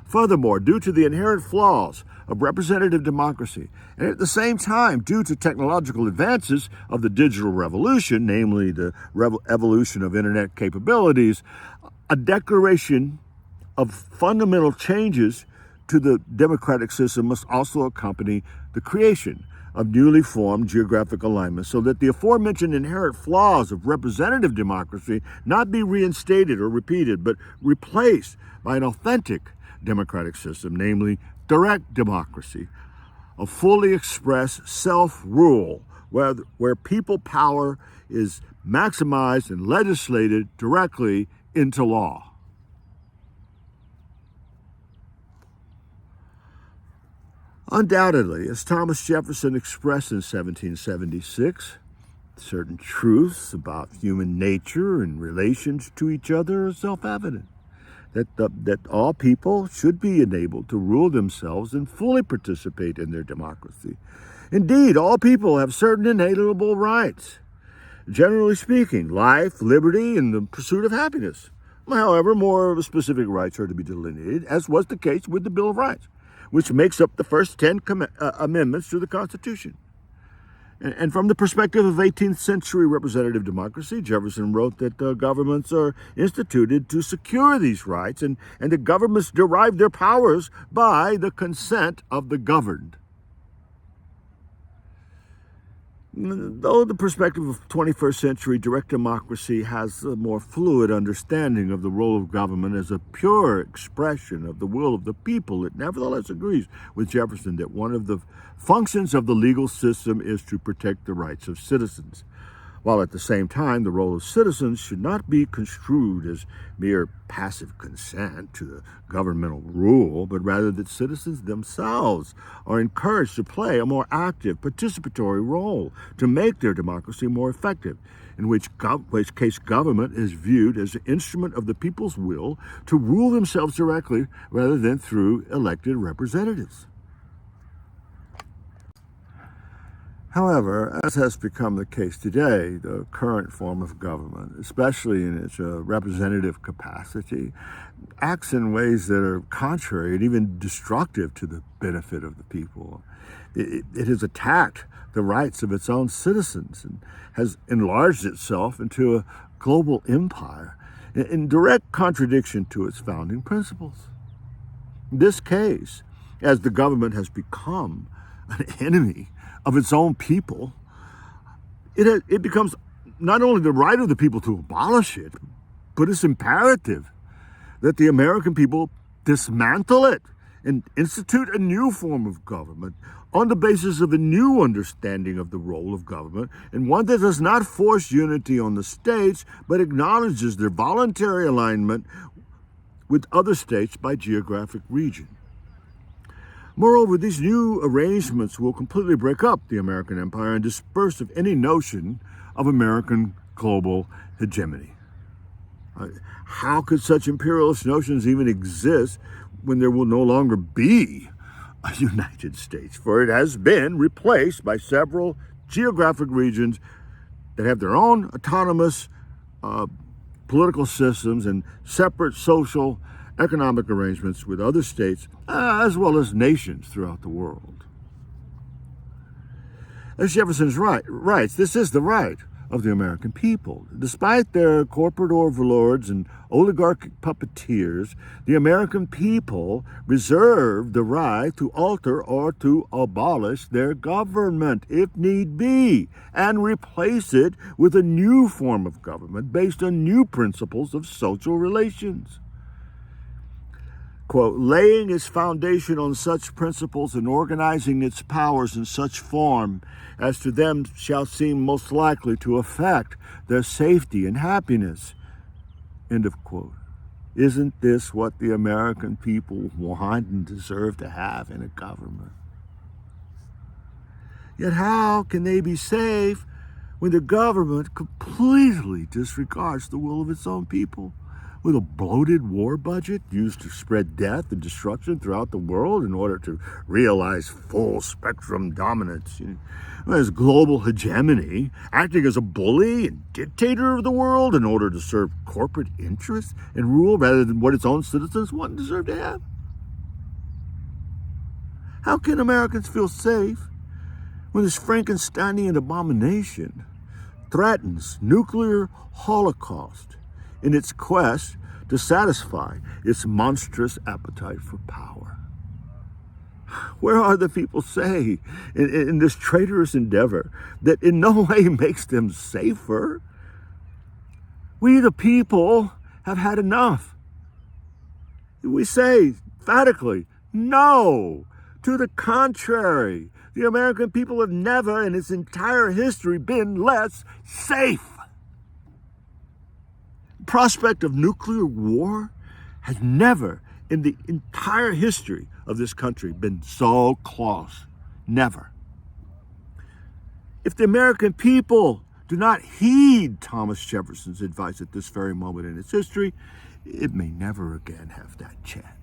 Furthermore, due to the inherent flaws of representative democracy, and at the same time due to technological advances of the digital revolution, namely the evolution of internet capabilities, a declaration of fundamental changes to the democratic system must also accompany the creation of newly formed geographic alignments so that the aforementioned inherent flaws of representative democracy not be reinstated or repeated, but replaced by an authentic democratic system, namely direct democracy, a fully expressed self-rule where people power is maximized and legislated directly into law. Undoubtedly, as Thomas Jefferson expressed in 1776, certain truths about human nature and relations to each other are self-evident. That all people should be enabled to rule themselves and fully participate in their democracy. Indeed, all people have certain inalienable rights. Generally speaking, life, liberty, and the pursuit of happiness. However, more specific rights are to be delineated, as was the case with the Bill of Rights, which makes up the first 10 amendments to the Constitution. And from the perspective of 18th century representative democracy, Jefferson wrote that governments are instituted to secure these rights, and the governments derive their powers by the consent of the governed. Though the perspective of 21st century direct democracy has a more fluid understanding of the role of government as a pure expression of the will of the people, it nevertheless agrees with Jefferson that one of the functions of the legal system is to protect the rights of citizens, while at the same time the role of citizens should not be construed as mere passive consent to the governmental rule, but rather that citizens themselves are encouraged to play a more active, participatory role to make their democracy more effective, in which case government is viewed as an instrument of the people's will to rule themselves directly rather than through elected representatives. However, as has become the case today, the current form of government, especially in its representative capacity, acts in ways that are contrary and even destructive to the benefit of the people. It has attacked the rights of its own citizens and has enlarged itself into a global empire in direct contradiction to its founding principles. In this case, as the government has become an enemy of its own people, it becomes not only the right of the people to abolish it, but it's imperative that the American people dismantle it and institute a new form of government on the basis of a new understanding of the role of government, and one that does not force unity on the states, but acknowledges their voluntary alignment with other states by geographic region. Moreover, these new arrangements will completely break up the American empire and disperse of any notion of American global hegemony. How could such imperialist notions even exist when there will no longer be a United States? For it has been replaced by several geographic regions that have their own autonomous political systems and separate social economic arrangements with other states, as well as nations throughout the world. As Jefferson writes, this is the right of the American people. Despite their corporate overlords and oligarchic puppeteers, the American people reserve the right to alter or to abolish their government, if need be, and replace it with a new form of government based on new principles of social relations. Quote, laying its foundation on such principles and organizing its powers in such form as to them shall seem most likely to affect their safety and happiness. End of quote. Isn't this what the American people want and deserve to have in a government? Yet how can they be safe when the government completely disregards the will of its own people? With a bloated war budget used to spread death and destruction throughout the world in order to realize full spectrum dominance. As global hegemony, acting as a bully and dictator of the world in order to serve corporate interests and rule rather than what its own citizens want and deserve to have. How can Americans feel safe when this Frankensteinian abomination threatens nuclear holocaust in its quest to satisfy its monstrous appetite for power? Where are the people say in this traitorous endeavor that in no way makes them safer? We, the people, have had enough. We say emphatically, no. To the contrary, the American people have never in its entire history been less safe. The prospect of nuclear war has never in the entire history of this country been so close. Never. If the American people do not heed Thomas Jefferson's advice at this very moment in its history, it may never again have that chance.